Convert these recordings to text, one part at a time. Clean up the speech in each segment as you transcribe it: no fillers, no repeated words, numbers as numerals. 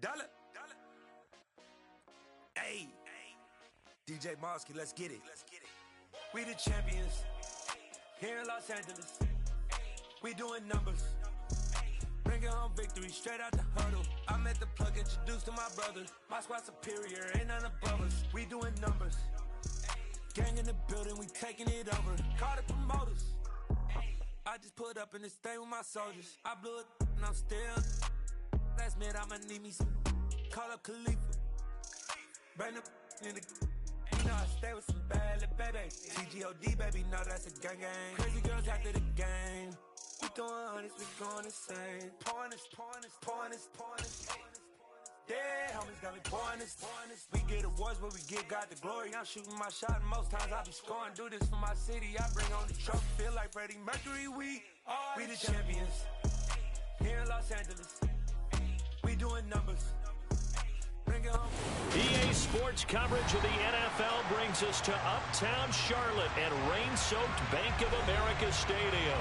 Dollar. Hey, DJ Mosky, let's get it. We the champions here in Los Angeles. We doing numbers, bringing home victory straight out the huddle. I'm at the plug, introduced to my brothers. My squad superior, ain't none above us. We doing numbers, gang in the building, we taking it over. Call the promoters. I just put up in this thing with my soldiers. I blew it and I'm still. Last minute I'ma need me some. Call up Khalifa. Bring up in the. You know I stay with some bad little baby. TGOD baby, know that's a gang gang. Crazy girls after the game. We throwing hundreds, we going insane. Pouring this. Yeah, homies got me pouring this. We get awards, but we give God the glory. I'm shooting my shot, and most times I be scoring. Do this for my city, I bring on the trophy. Feel like Freddie Mercury, we the champions here in Los Angeles. We doing numbers. Bring it home. EA Sports coverage of the NFL brings brings us to uptown Charlotte and rain-soaked Bank of America Stadium.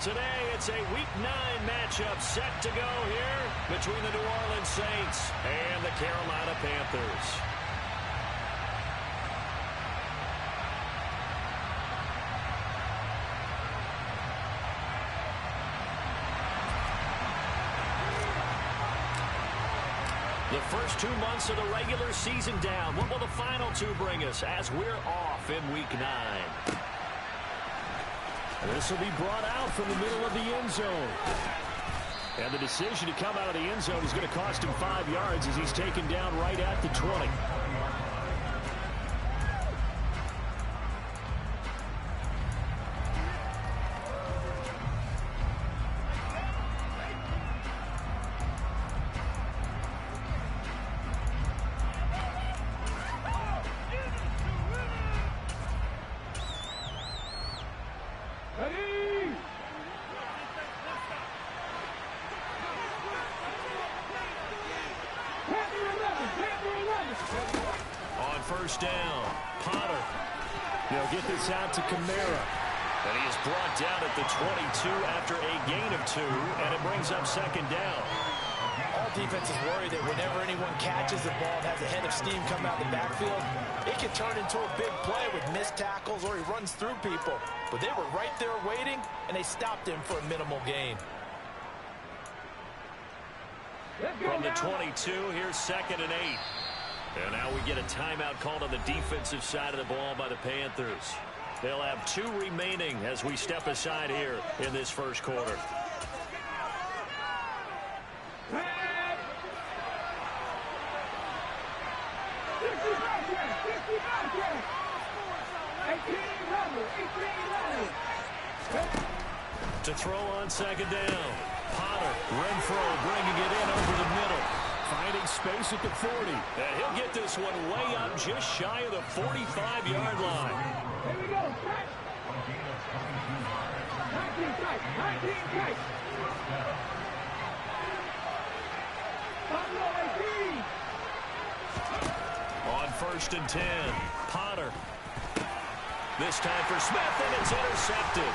Today, it's a Week 9 matchup set to go here between the New Orleans Saints and the Carolina Panthers. The first 2 months of the regular season down. What will the final 2 bring us as we're off in Week 9? This will be brought out from the middle of the end zone. And the decision to come out of the end zone is going to cost him 5 yards as he's taken down right at the 20. First down, Potter. They'll get this out to Kamara. And he is brought down at the 22 after a gain of 2, and it brings up second down. All defenses worry that whenever anyone catches the ball and has a head of steam come out of the backfield, it can turn into a big play with missed tackles or he runs through people. But they were right there waiting, and they stopped him for a minimal gain. From the 22, here's 2nd and 8. And now we get a timeout called on the defensive side of the ball by the Panthers. They'll have 2 remaining as we step aside here in this first quarter. To throw on second down. Potter, Renfro bringing it in over the middle. Finding space at the 40. And he'll get this one way up just shy of the 45-yard line. Here we go. 19 tight. 19 tight. On 1st and 10, Potter. This time for Smith, and it's intercepted.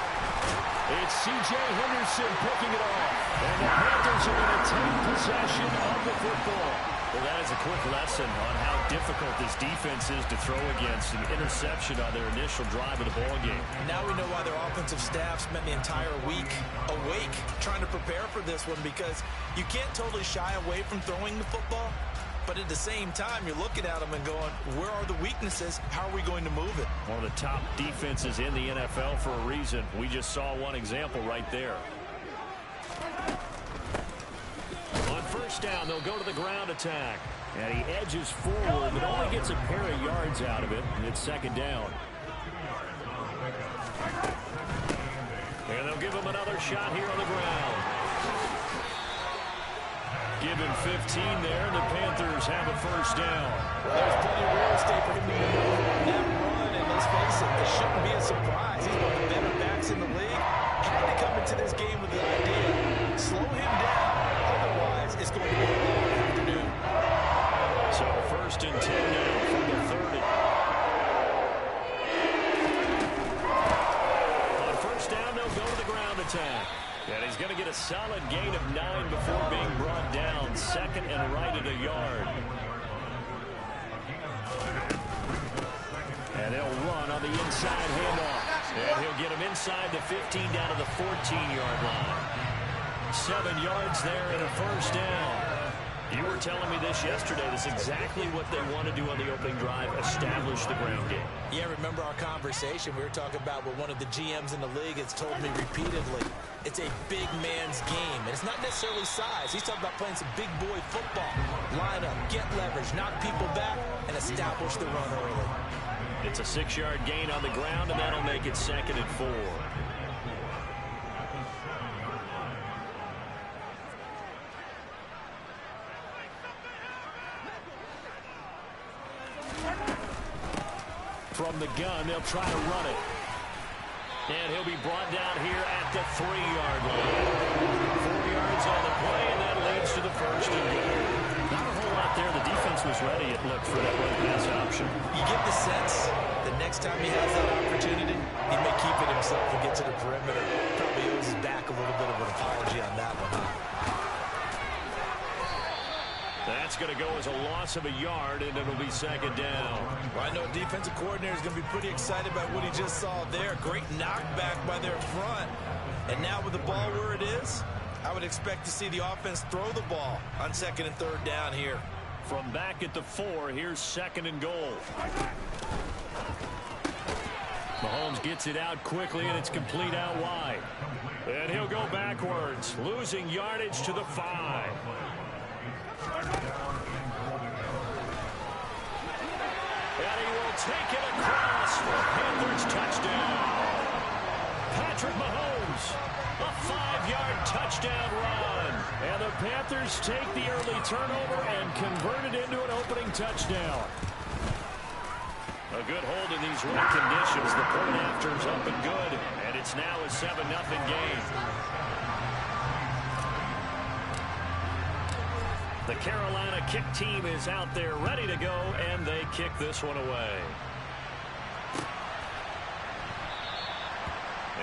It's C.J. Henderson picking it off. And the Panthers are going to take possession of the football. Well, that is a quick lesson on how difficult this defense is to throw against. An interception on their initial drive of the ballgame. Now we know why their offensive staff spent the entire week awake trying to prepare for this one, because you can't totally shy away from throwing the football. But at the same time, you're looking at them and going, where are the weaknesses? How are we going to move it? One of the top defenses in the NFL for a reason. We just saw one example right there. On first down, they'll go to the ground attack. And he edges forward, but only gets a pair of yards out of it. And it's second down. And they'll give him another shot here on the ground. Give him 15 there, and the Panthers have a first down. Well, there's plenty of real estate for him to maneuver on that run, and let's face it, this shouldn't be a surprise. He's one of the better backs in the league. Had to come into this game with the idea, slow him down, otherwise it's going to be a long afternoon. So 1st and 10 now from the 30. On first down, they'll go to the ground attack. And he's going to get a solid gain of 9 before being brought down. 2nd and right at a yard. And they'll run on the inside handoff. And he'll get him inside the 15 down to the 14-yard line. 7 yards there and a first down. You were telling me this yesterday. This is exactly what they want to do on the opening drive, establish the ground game. Yeah, remember our conversation? We were talking about what one of the GMs in the league has told me repeatedly. It's a big man's game, and it's not necessarily size. He's talking about playing some big boy football. Line up, get leverage, knock people back, and establish the run early. It's a 6-yard gain on the ground, and that'll make it 2nd and 4. From the gun, they'll try to run it. And he'll be brought down here at the 3-yard line. 4 yards on the play, and that leads to the 1st and goal. Not a whole lot there. The defense was ready, it looked, for that run pass option. You get the sense that next time he has that opportunity, he may keep it himself and get to the perimeter. Probably owes his back a little bit of an apology on that one, huh? That's going to go as a loss of a yard, and it'll be second down. Well, I know defensive coordinator is going to be pretty excited about what he just saw there. Great knockback by their front. And now with the ball where it is, I would expect to see the offense throw the ball on second and third down here. From back at the 4, here's second and goal. Mahomes gets it out quickly, and it's complete out wide. And he'll go backwards, losing yardage to the 5. And he will take it across for Panthers touchdown. Patrick Mahomes, a 5-yard touchdown run. And the Panthers take the early turnover and convert it into an opening touchdown. A good hold in these wet conditions. The point after's up and good, and it's now a 7-0 game. The Carolina kick team is out there ready to go, and they kick this one away.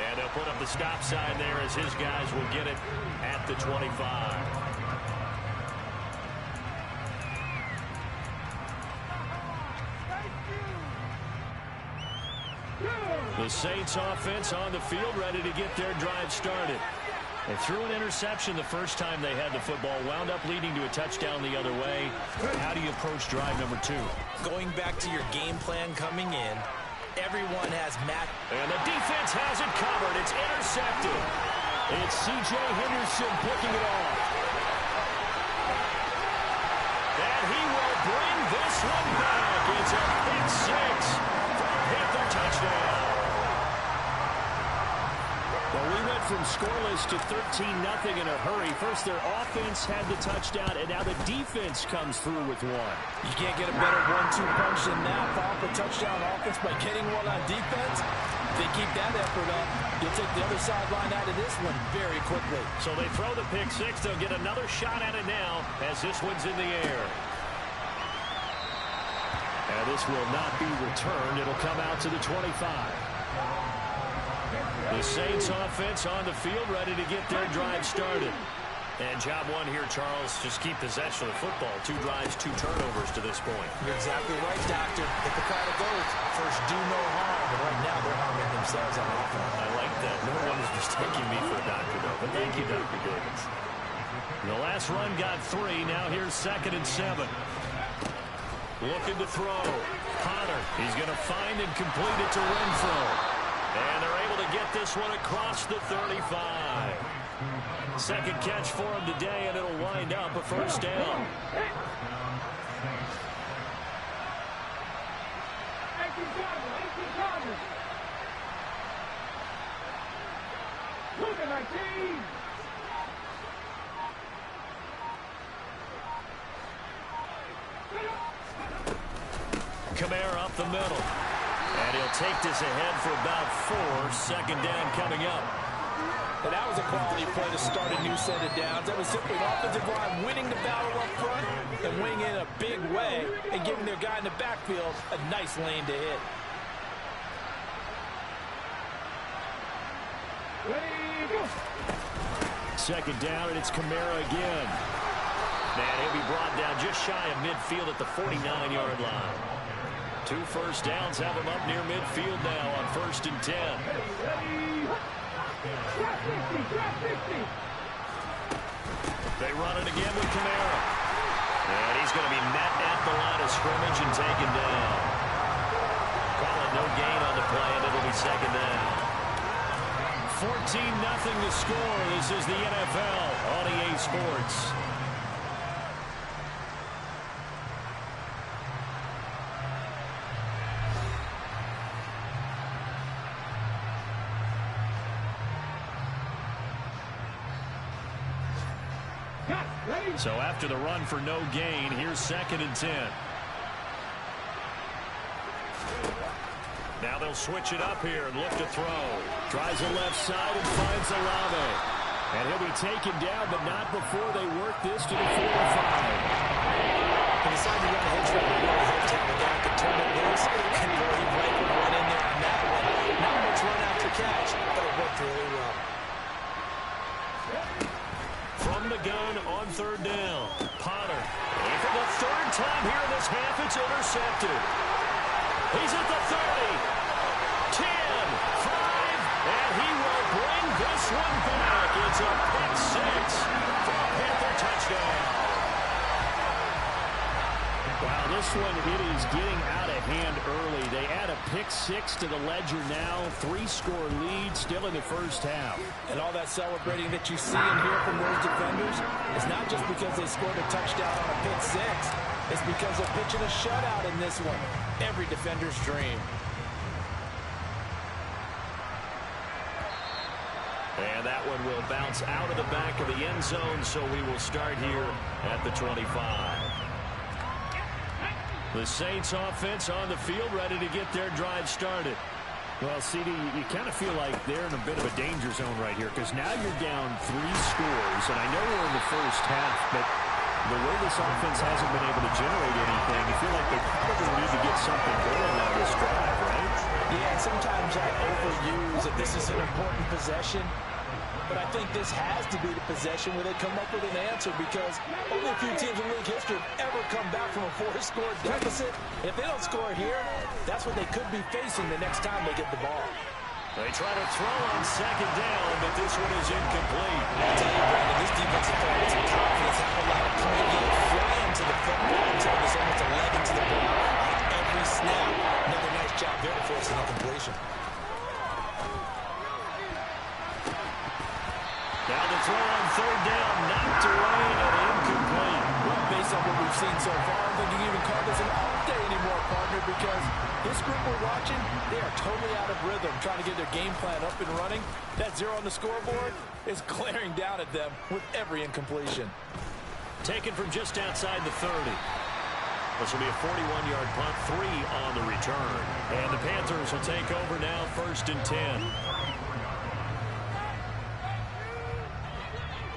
And they'll put up the stop sign there as his guys will get it at the 25. The Saints offense on the field ready to get their drive started. They threw an interception the first time they had the football, wound up leading to a touchdown the other way. How do you approach drive number 2? Going back to your game plan coming in, everyone has and the defense has it covered. It's intercepted. It's C.J. Henderson picking it off. And he will bring this one back. It's a pick 6 for a Panther touchdown. Well, we went from scoreless to 13-0 in a hurry. First, their offense had the touchdown, and now the defense comes through with one. You can't get a better 1-2 punch than that. Pop a touchdown offense by getting one on defense. If they keep that effort up, you'll take the other sideline out of this one very quickly. So they throw the pick 6. They'll get another shot at it now as this one's in the air. And this will not be returned. It'll come out to the 25. The Saints offense on the field ready to get their drive started. And job one here, Charles, just keep possession of the football. 2 drives, 2 turnovers to this point. You're exactly right, Doctor. Hit the crowd of goals. First, do no harm. But right now, they're harming themselves on offense. I like that. No one is mistaking me for a doctor, though. But thank you, Dr. Davis. The last run got 3. Now here's second and 7. Looking to throw. Potter. He's going to find and complete it to Renfro. And they're able to get this one across the 35. Second catch for him today, and it'll wind up a first down. Kamara up the middle. And he'll take this ahead for about 4. Second down coming up. And that was a quality play to start a new set of downs. That was simply an offensive line winning the battle up front and winning in a big way and giving their guy in the backfield a nice lane to hit. Second down, and it's Kamara again. Man, he'll be brought down just shy of midfield at the 49-yard line. 2 first downs have him up near midfield now on 1st and 10. They run it again with Kamara. And he's going to be met at the line of scrimmage and taken down. Call it no gain on the play, and it'll be second down. 14-0 to score. This is the NFL on EA Sports. So after the run for no gain, here's second and 10. Now they'll switch it up here and look to throw. Tries the left side and finds Olave. And he'll be taken down, but not before they work this to the 45. He decided to run a hitch route. Really hoped to have a guy could turn it loose. And boy, he right would run in time here in this half, it's intercepted. He's at the 30, 10, 5, and he will bring this one back. It's a pick six for a Panther touchdown. Wow, this one, it is getting out of hand early. They add a pick six to the ledger now. 3-score lead still in the first half. And all that celebrating that you see and hear from those defenders is not just because they scored a touchdown on a pick six. It's because they're pitching a shutout in this one. Every defender's dream. And that one will bounce out of the back of the end zone, so we will start here at the 25. The Saints offense on the field, ready to get their drive started. Well, CD, you kind of feel like they're in a bit of a danger zone right here, because now you're down 3 scores, and I know we're in the first half, but the way this offense hasn't been able to generate anything, you feel like they probably need to get something going on this drive, right? Yeah, and sometimes I overuse that this is an important possession. But I think this has to be the possession where they come up with an answer, because only a few teams in league history have ever come back from a 4-score deficit. If they don't score here, that's what they could be facing the next time they get the ball. They try to throw on second down, but this one is incomplete. I'll tell you, Brandon, this defensive player with some confidence, have a lot of commitment, flying to the football until there's almost a leg into the ball on every snap. Another nice job there to force an incompletion. Now the throw on third down, knocked away and incomplete. Well, based on what we've seen so far, I don't think you can even call this an off day anymore, partner, because this group we're watching, they are totally out of rhythm, trying to get their game plan up and running. That 0 on the scoreboard is glaring down at them with every incompletion. Taken from just outside the 30. This will be a 41-yard punt, 3 on the return. And the Panthers will take over now, 1st and 10.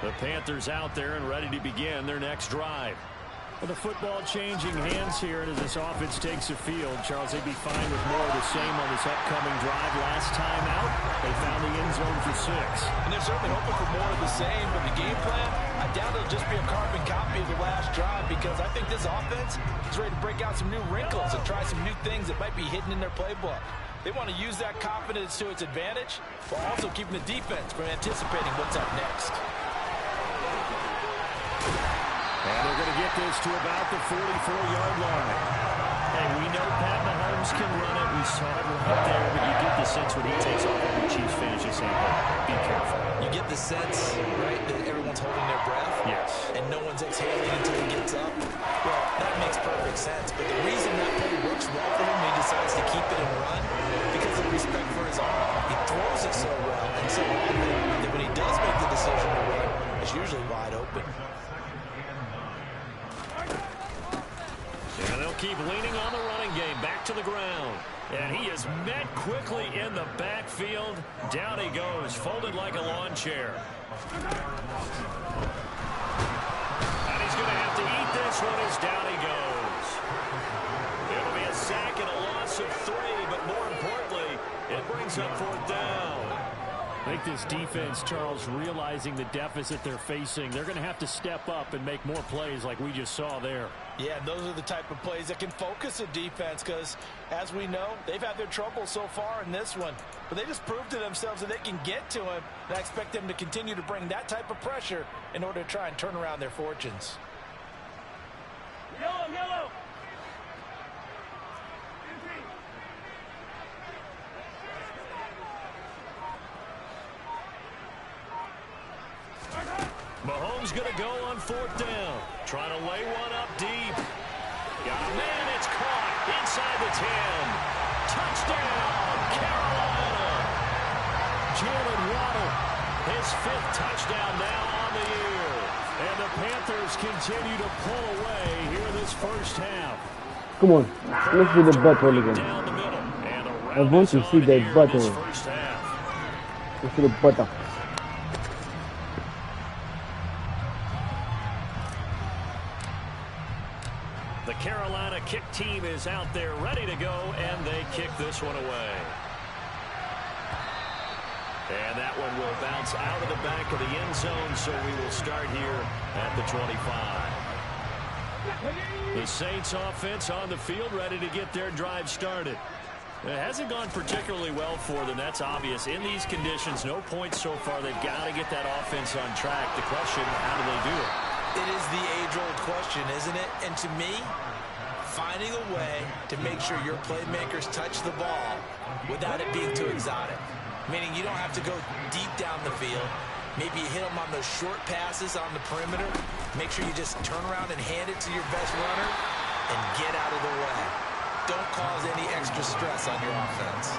The Panthers out there and ready to begin their next drive. Well, the football changing hands here, and as this offense takes the field, Charles, they'd be fine with more of the same on this upcoming drive. Last time out, they found the end zone for 6. And they're certainly hoping for more of the same, but the game plan, I doubt it'll just be a carbon copy of the last drive, because I think this offense is ready to break out some new wrinkles and try some new things that might be hidden in their playbook. They want to use that confidence to its advantage, while also keeping the defense from anticipating what's up next. And they're going to get this to about the 44-yard line. Hey, we know Pat Mahomes can run it. We saw it right there, but you get the sense when he takes off, every Chiefs fan is just saying, hey, be careful. You get the sense, right, that everyone's holding their breath? Yes. And no one's exhaling until he gets up? Well, that makes perfect sense. But the reason that play works well for him when he decides to keep it and run, because of respect for his arm. He throws it so well and so often that when he does make the decision to run, it's usually wide open. And they'll keep leaning on the running game. Back to the ground. And he is met quickly in the backfield. Down he goes, folded like a lawn chair. And he's going to have to eat this one as down he goes. It'll be a sack and a loss of 3, but more importantly, it brings up 4th down. I think this defense, Charles, realizing the deficit they're facing, they're going to have to step up and make more plays like we just saw there. Yeah, those are the type of plays that can focus a defense, because, as we know, they've had their trouble so far in this one. But they just proved to themselves that they can get to him, and I expect them to continue to bring that type of pressure in order to try and turn around their fortunes. Yellow, yellow. Mahomes going to go on 4th down. Trying to lay one up deep. Got a man, it's caught inside the 10. Touchdown, Carolina. Jalen Waddle, his 5th touchdown now on the year. And the Panthers continue to pull away here in this first half. Come on, let's do the butt hole again. Down the middle. And I want to see that butt hole. First half. Let's do the butt hole. The Carolina kick team is out there ready to go, and they kick this one away. And that one will bounce out of the back of the end zone, so we will start here at the 25. The Saints offense on the field, ready to get their drive started. It hasn't gone particularly well for them. That's obvious. In these conditions, no points so far. They've got to get that offense on track. The question, how do they do it? It is the age-old question, isn't it? And to me, finding a way to make sure your playmakers touch the ball without it being too exotic. Meaning you don't have to go deep down the field. Maybe you hit them on those short passes on the perimeter. Make sure you just turn around and hand it to your best runner and get out of the way. Don't cause any extra stress on your offense.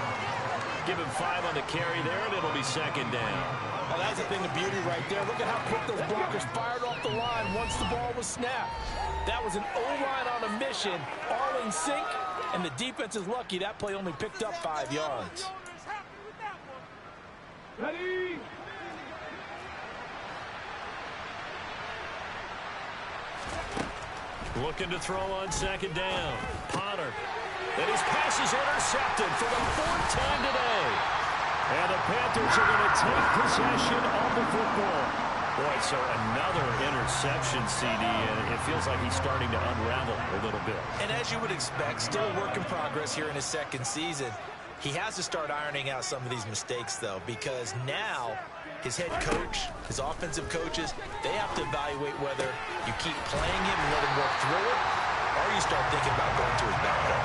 Give him 5 on the carry there, and it'll be second down. Oh, that's a thing of beauty right there. Look at how quick those blockers fired off the line once the ball was snapped. That was an O-line on a mission, all in sync, and the defense is lucky that play only picked up 5 yards. Ready? Looking to throw on second down. Potter. And his pass is intercepted for the 4th time today. And the Panthers are going to take possession of the football. Boy, so another interception, CD, and it feels like he's starting to unravel a little bit. And as you would expect, still a work in progress here in his second season. He has to start ironing out some of these mistakes, though, because now his head coach, his offensive coaches, they have to evaluate whether you keep playing him and let him work through it, or you start thinking about going to his backup.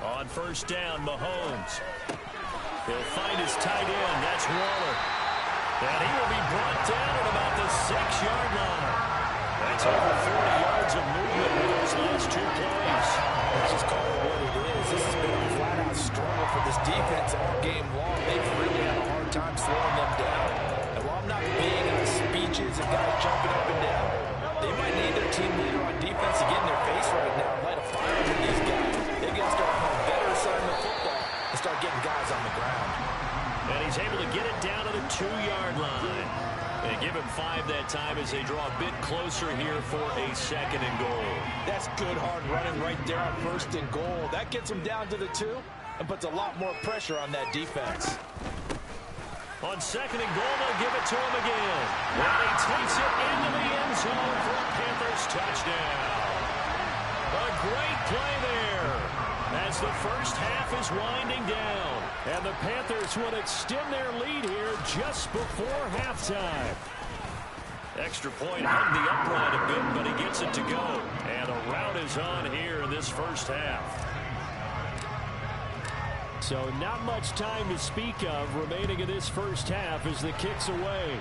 On first down, Mahomes. He'll find his tight end. That's Waller. And he will be brought down at about the 6-yard line. That's over 40 yards of movement with those last 2 plays. Let's just call it what it is. This has been a flat-out struggle for this defense all game long. They've really had a hard time slowing them down. And while I'm not big on speeches and guys jumping up and down, they might need their team leader on defense to get in their face right now and light a fire under these guys. They got to start playing better assignment football and start getting guys on the ground. And he's able to get it down to the 2-yard line. And give him 5 that time as they draw a bit closer here for a 2nd and goal. That's good hard running right there on 1st and goal. That gets them down to the 2 and puts a lot more pressure on that defense. On 2nd and goal, they'll give it to him again. And he takes it into the end zone for a Panthers touchdown. A great play there as the first half is winding down. And the Panthers will extend their lead here just before halftime. Extra point hung the upright a bit, but he gets it to go. And a rout is on here in this first half. So not much time to speak of remaining in this first half as the kick's away.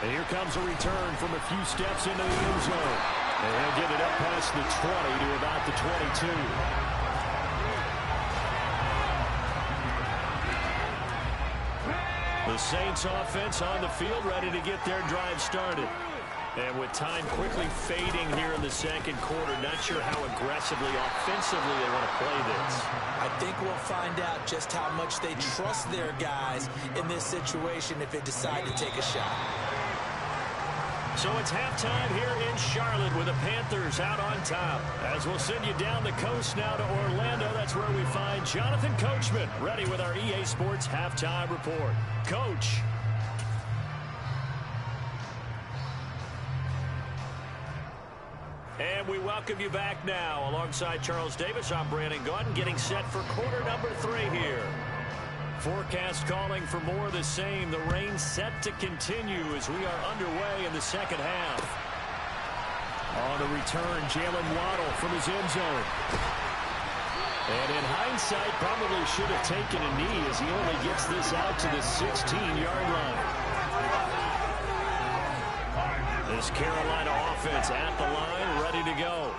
And here comes a return from a few steps into the end zone. And he'll get it up past the 20 to about the 22. The Saints offense on the field ready to get their drive started. And with time quickly fading here in the 2nd quarter, not sure how aggressively, offensively they want to play this. I think we'll find out just how much they trust their guys in this situation if they decide to take a shot. So it's halftime here in Charlotte with the Panthers out on top. As we'll send you down the coast now to Orlando, that's where we find Jonathan Coachman ready with our EA Sports Halftime Report. Coach. And we welcome you back now. Alongside Charles Davis, I'm Brandon Gautin, getting set for quarter number 3 here. Forecast calling for more of the same. The rain set to continue as we are underway in the 2nd half. On the return, Jalen Waddle from his end zone. And in hindsight, probably should have taken a knee as he only gets this out to the 16-yard line. This Carolina offense at the line, ready to go.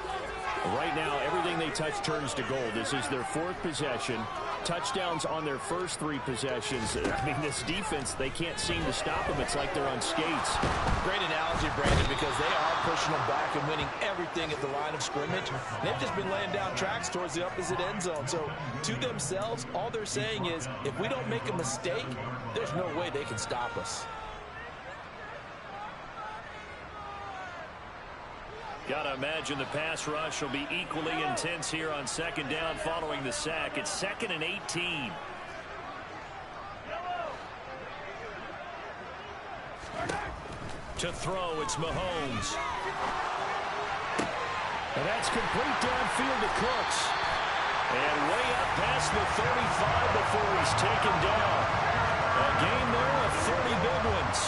Right now, everything they touch turns to gold. This is their 4th possession. Touchdowns on their first 3 possessions. I mean, this defense, they can't seem to stop them. It's like they're on skates. Great analogy, Brandon, because they are pushing them back and winning everything at the line of scrimmage. They've just been laying down tracks towards the opposite end zone. So, to themselves, all they're saying is, if we don't make a mistake, there's no way they can stop us. Gotta imagine the pass rush will be equally intense here on second down following the sack. It's 2nd and 18. To throw, it's Mahomes. And that's complete downfield to Cooks. And way up past the 35 before he's taken down. A game there of 30 big ones.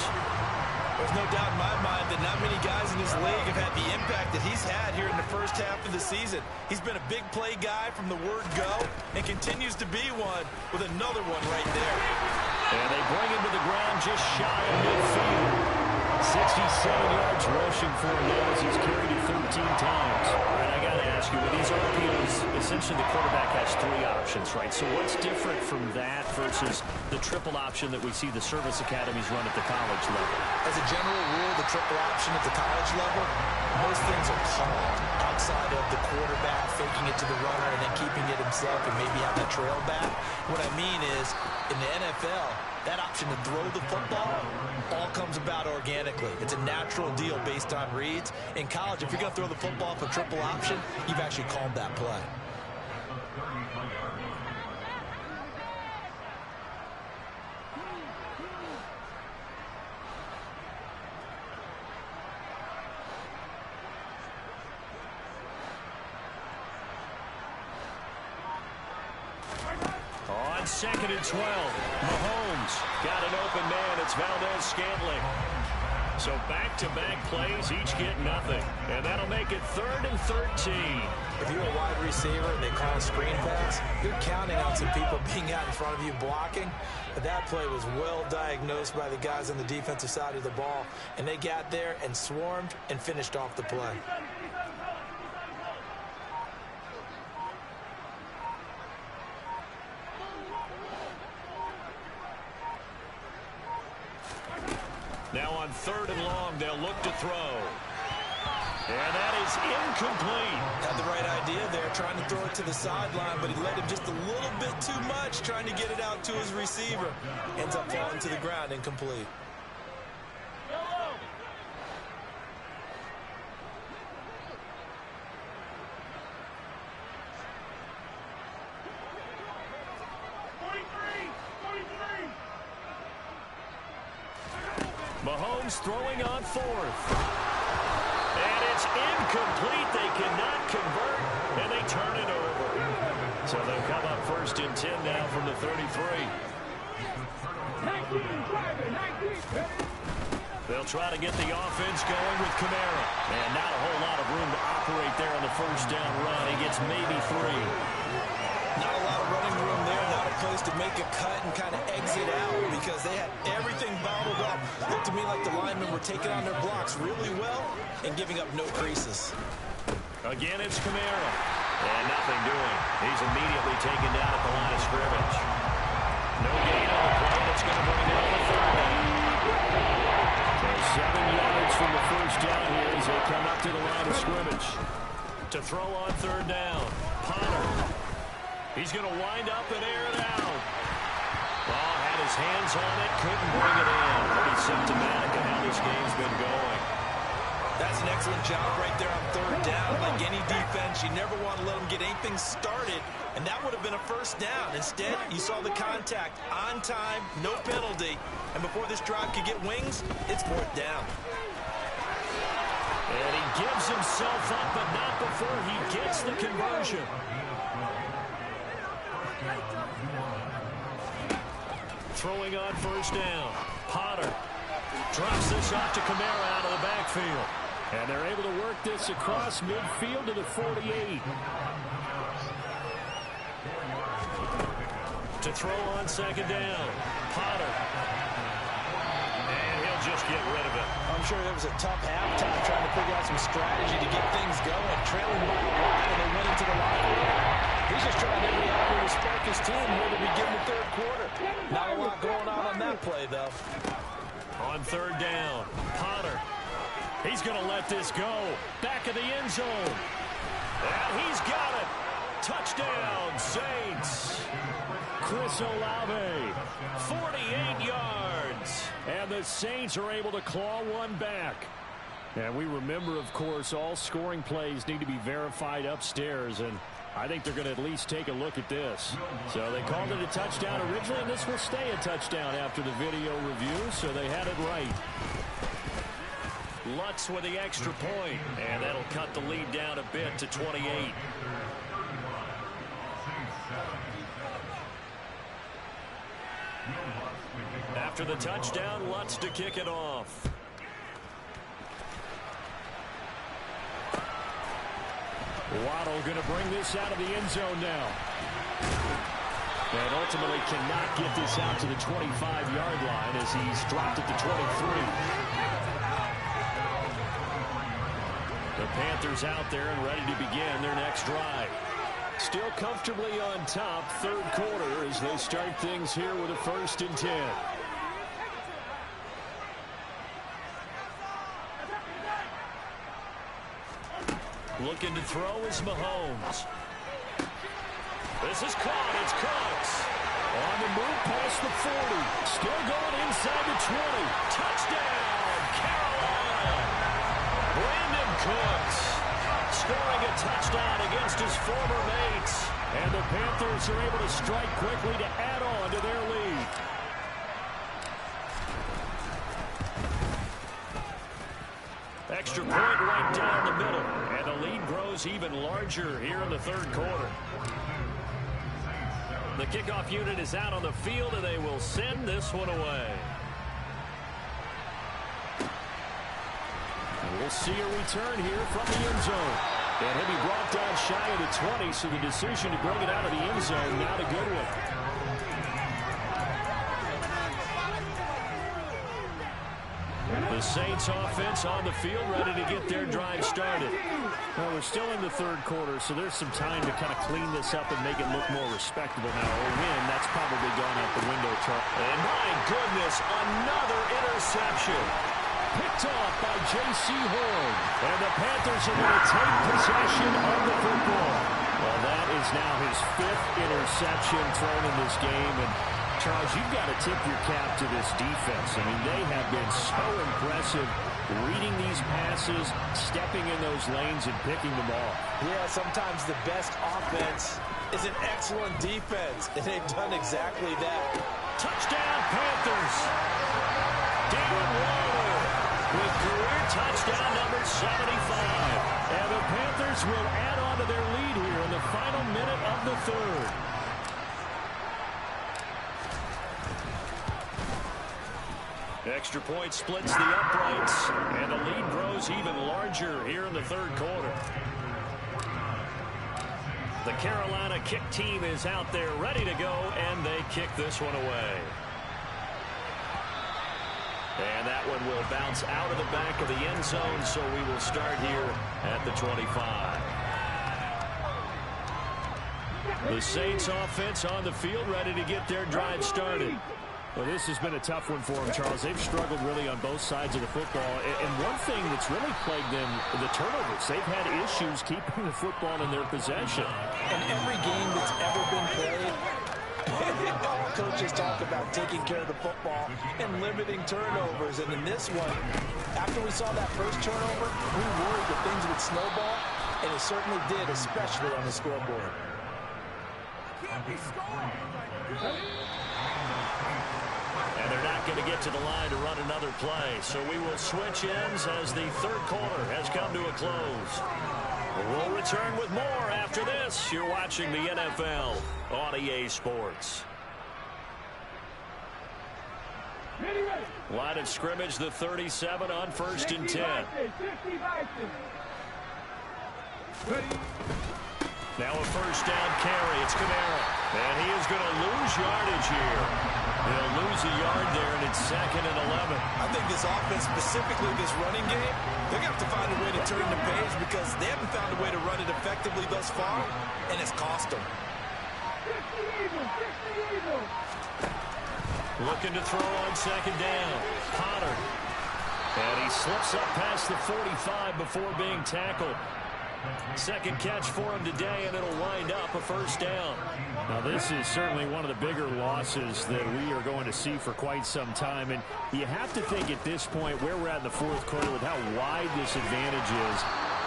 There's no doubt in my mind that not many guys in this league have had the impact that he's had here in the first half of the season. He's been a big play guy from the word go and continues to be one with another one right there. And they bring him to the ground just shy of midfield. 67 yards rushing for him now as he's carried it 13 times. All right, I got to ask you, with these RPOs, essentially the quarterback has 3 options, right? So what's different from that versus the triple option that we see the service academies run at the college level? As a general rule, the triple option at the college level, most things are called outside of the quarterback faking it to the runner and then keeping it himself and maybe have that trail back. What I mean is, in the NFL, that option to throw the football all comes about organically. It's a natural deal based on reads. In college, if you're going to throw the football for triple option, you've actually called that play. On 2nd and 12, Mahomes got an open man. It's Valdez-Scantling. So back-to-back plays, each get nothing. And that'll make it 3rd and 13. If you're a wide receiver and they call a screen pass, you're counting on some people being out in front of you blocking. But that play was well diagnosed by the guys on the defensive side of the ball. And they got there and swarmed and finished off the play. Now on 3rd and long, they'll look to throw. And that is incomplete. Had the right idea there, trying to throw it to the sideline, but he led him just a little bit too much, trying to get it out to his receiver. Ends up falling to the ground, incomplete. Mahomes throwing on 4th. And it's incomplete. They cannot convert, and they turn it over. So they'll come up 1st and 10 now from the 33. They'll try to get the offense going with Kamara. And not a whole lot of room to operate there on the 1st down run. He gets maybe 3. Not a lot of running room there, not a place to make a cut and kind of exit out because they had everything bottled up. Looked to me like the linemen were taking on their blocks really well and giving up no creases. Again, it's Kamara. And nothing doing. He's immediately taken down at the line of scrimmage. No gain on the play. That's going to bring down the 3rd down. So 7 yards from the 1st down here as they come up to the line of scrimmage. To throw on 3rd down. Potter. He's going to wind up and air it out. Ball had his hands on it, couldn't bring it in. Pretty symptomatic of how this game's been going. That's an excellent job right there on 3rd down. Like any defense, you never want to let them get anything started, and that would have been a 1st down. Instead, you saw the contact on time, no penalty, and before this drive could get wings, it's 4th down. And he gives himself up, but not before he gets the conversion. Throwing on 1st down. Potter drops this off to Kamara out of the backfield. And they're able to work this across midfield to the 48. To throw on 2nd down. Potter. And he'll just get rid of it. I'm sure there was a tough halftime trying to figure out some strategy to get things going. Trailing by a lot, and they went into the locker room. He's just trying every avenue to spark his team here to begin the 3rd quarter. Not a lot going on that play, though. On 3rd down, Potter. He's going to let this go. Back of the end zone. And he's got it. Touchdown, Saints. Chris Olave, 48 yards. And the Saints are able to claw one back. And we remember, of course, all scoring plays need to be verified upstairs, and I think they're going to at least take a look at this. So they called it a touchdown originally, and this will stay a touchdown after the video review, so they had it right. Lutz with the extra point, and that'll cut the lead down a bit to 28. After the touchdown, Lutz to kick it off. Waddle going to bring this out of the end zone now. And ultimately cannot get this out to the 25-yard line as he's dropped it to 23. The Panthers out there and ready to begin their next drive. Still comfortably on top, third quarter as they start things here with a 1st and 10. Looking to throw is Mahomes. This is caught. It's Cooks. On the move past the 40. Still going inside the 20. Touchdown, Carolina. Brandon Cooks scoring a touchdown against his former mates. And the Panthers are able to strike quickly to add on to their lead. Extra point right down the middle. And the lead grows even larger here in the third quarter. The kickoff unit is out on the field, and they will send this one away. And we'll see a return here from the end zone. And he'll be brought down shy of the 20, so the decision to bring it out of the end zone, not a good one. The Saints offense on the field, ready to get their drive started. Well, we're still in the third quarter, so there's some time to kind of clean this up and make it look more respectable now. A win, that's probably gone out the window, Charles. And my goodness, another interception. Picked off by J.C. Horn. And the Panthers are going to take possession of the football. Well, that is now his 5th interception thrown in this game. And Charles, you've got to tip your cap to this defense. I mean, they have been so impressive reading these passes, stepping in those lanes, and picking them off. Yeah, sometimes the best offense is an excellent defense, and they've done exactly that. Touchdown, Panthers. Darren Waller with career touchdown number 75. And the Panthers will add on to their lead here in the final minute of the third. Extra point splits the uprights, and the lead grows even larger here in the third quarter. The Carolina kick team is out there ready to go, and they kick this one away. And that one will bounce out of the back of the end zone, so we will start here at the 25. The Saints offense on the field ready to get their drive started. Well, this has been a tough one for them, Charles. They've struggled really on both sides of the football. And one thing that's really plagued them, the turnovers. They've had issues keeping the football in their possession. In every game that's ever been played, all coaches talk about taking care of the football and limiting turnovers. And in this one, after we saw that first turnover, we worried that things would snowball, and it certainly did, especially on the scoreboard. And they're not going to get to the line to run another play. So we will switch ends as the third quarter has come to a close. We'll return with more after this. You're watching the NFL on EA Sports. Line of scrimmage, the 37 on 1st and 10. Now a first down carry. It's Kamara. And he is going to lose yardage here. They'll lose a yard there, and it's 2nd and 11. I think this offense, specifically this running game, they're going to have to find a way to turn the page because they haven't found a way to run it effectively thus far, and it's cost them. Looking to throw on 2nd down. Potter. And he slips up past the 45 before being tackled. Second catch for him today, and it'll wind up a first down. Now, this is certainly one of the bigger losses that we are going to see for quite some time. And you have to think at this point where we're at in the fourth quarter with how wide this advantage is.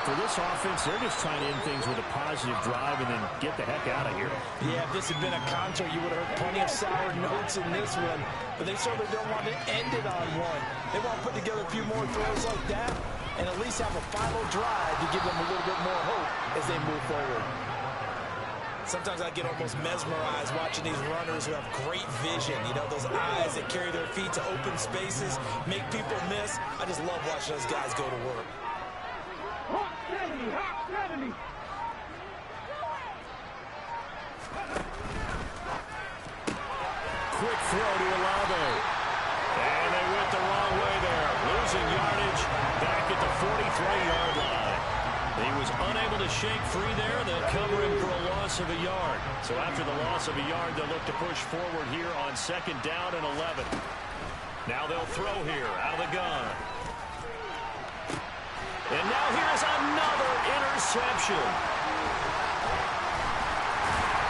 For this offense, they're just trying to end things with a positive drive and then get the heck out of here. Yeah, if this had been a counter, you would have heard plenty of sour notes in this one. But they certainly don't want to end it on one. They want to put together a few more throws like that and at least have a final drive to give them a little bit more hope as they move forward. Sometimes I get almost mesmerized watching these runners who have great vision. You know, those eyes that carry their feet to open spaces, make people miss. I just love watching those guys go to work. Hawk 70, Hawk 70. Quick throw to Olave. And they went the wrong way there. Losing yardage back at the 43-yard line. He was unable to shake free there. They'll cover him for a loss of a yard. So after the loss of a yard, they'll look to push forward here on second down and 11. Now they'll throw here out of the gun. And now here's another interception.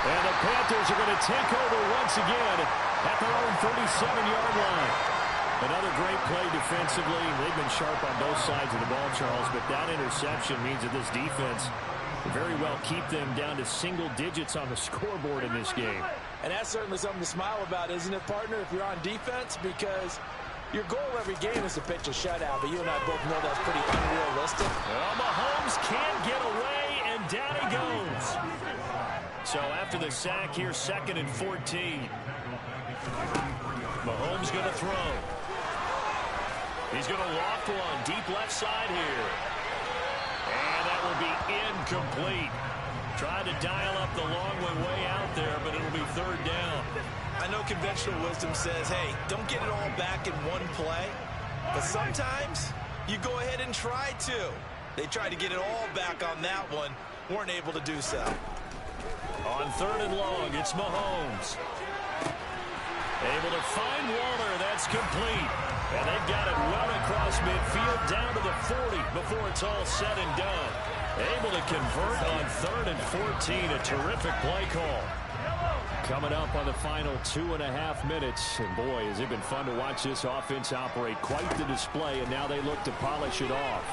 And the Panthers are going to take over once again at their own 37-yard line. Another great play defensively. They've been sharp on both sides of the ball, Charles, but that interception means that this defense will very well keep them down to single digits on the scoreboard in this game. And that's certainly something to smile about, isn't it, partner, if you're on defense? Because your goal every game is to pitch a shutout, but you and I both know that's pretty unrealistic. Well, Mahomes can't get away, and down he goes. So after the sack here, 2nd and 14. Mahomes going to throw. He's going to loft one deep left side here. And that will be incomplete. Tried to dial up the long way out there, but it'll be third down. I know conventional wisdom says, hey, don't get it all back in one play. But sometimes you go ahead and try to. They tried to get it all back on that one. Weren't able to do so. On 3rd and long, it's Mahomes. Able to find Waller. That's complete. And they've got it well across midfield down to the 40 before it's all said and done. Able to convert on 3rd and 14. A terrific play call. Coming up on the final 2.5 minutes. And boy, has it been fun to watch this offense operate. Quite the display, and now they look to polish it off.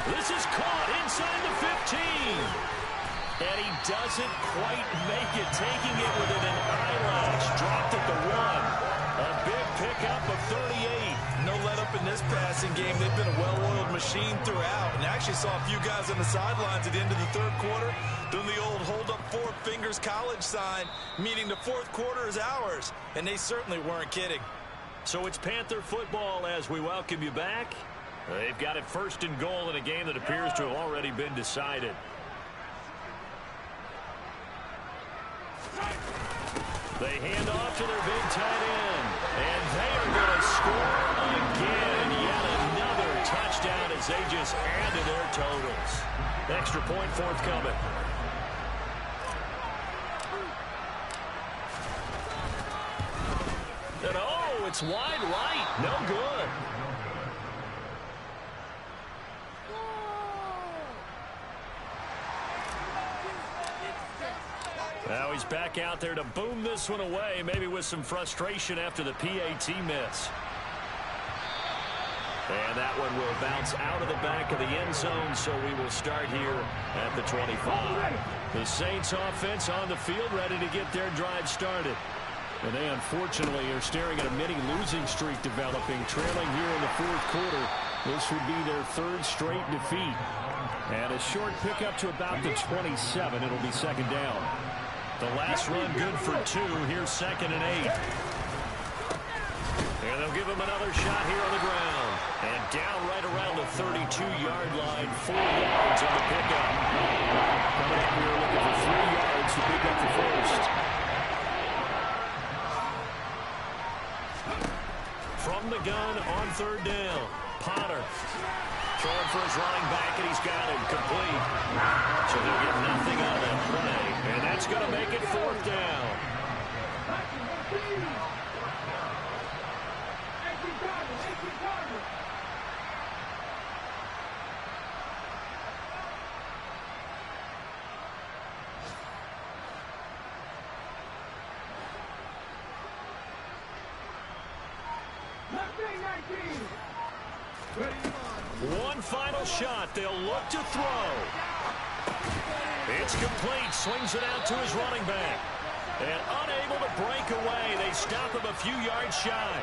This is caught inside the 15. And he doesn't quite make it, taking it within an eyelash. Dropped at the 1. A big pickup of 38. No let up in this passing game. They've been a well-oiled machine throughout. And actually saw a few guys on the sidelines at the end of the 3rd quarter doing the old hold up 4 fingers college sign, meaning the 4th quarter is ours. And they certainly weren't kidding. So it's Panther football as we welcome you back. They've got it 1st and goal in a game that appears to have already been decided. They hand off to their big tight end. And they are going to score again. Yet another touchdown as they just added their totals. Extra point forthcoming. And oh, it's wide right. No good. Now he's back out there to boom this one away, maybe with some frustration after the PAT miss. And that one will bounce out of the back of the end zone, so we will start here at the 25. The Saints offense on the field, ready to get their drive started. And they unfortunately are staring at a mini losing streak developing, trailing here in the 4th quarter. This would be their 3rd straight defeat. And a short pickup to about the 27. It'll be 2nd down. The last run good for 2. Here's 2nd and 8. And they'll give him another shot here on the ground. And down right around the 32-yard line. 4 yards on the pickup. Coming up, we are looking for 3 yards to pick up the first. From the gun on 3rd down. Potter throwing for his running back, and he's got him complete. So they'll get nothing out of that play. And that's going to make it 4th down. final shot. They'll look to throw. It's complete. Swings it out to his running back. And unable to break away. They stop him a few yards shy.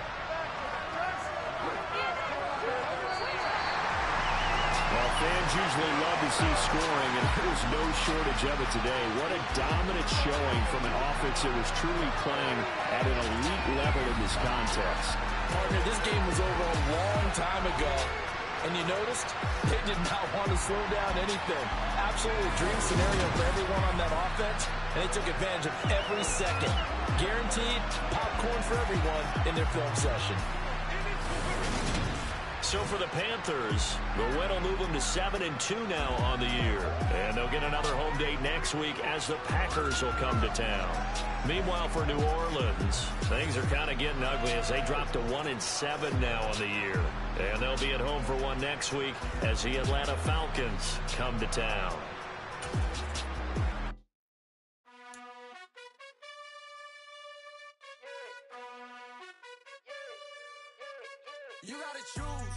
Well, fans usually love to see scoring, and there's no shortage of it today. What a dominant showing from an offense that was truly playing at an elite level in this contest. Partner, this game was over a long time ago. And you noticed they did not want to slow down anything. Absolutely a dream scenario for everyone on that offense, and they took advantage of every second. Guaranteed popcorn for everyone in their film session. So for the Panthers, the win will move them to 7-2 now on the year. And they'll get another home date next week as the Packers will come to town. Meanwhile, for New Orleans, things are kind of getting ugly as they drop to 1-7 now on the year. And they'll be at home for one next week as the Atlanta Falcons come to town. You gotta choose.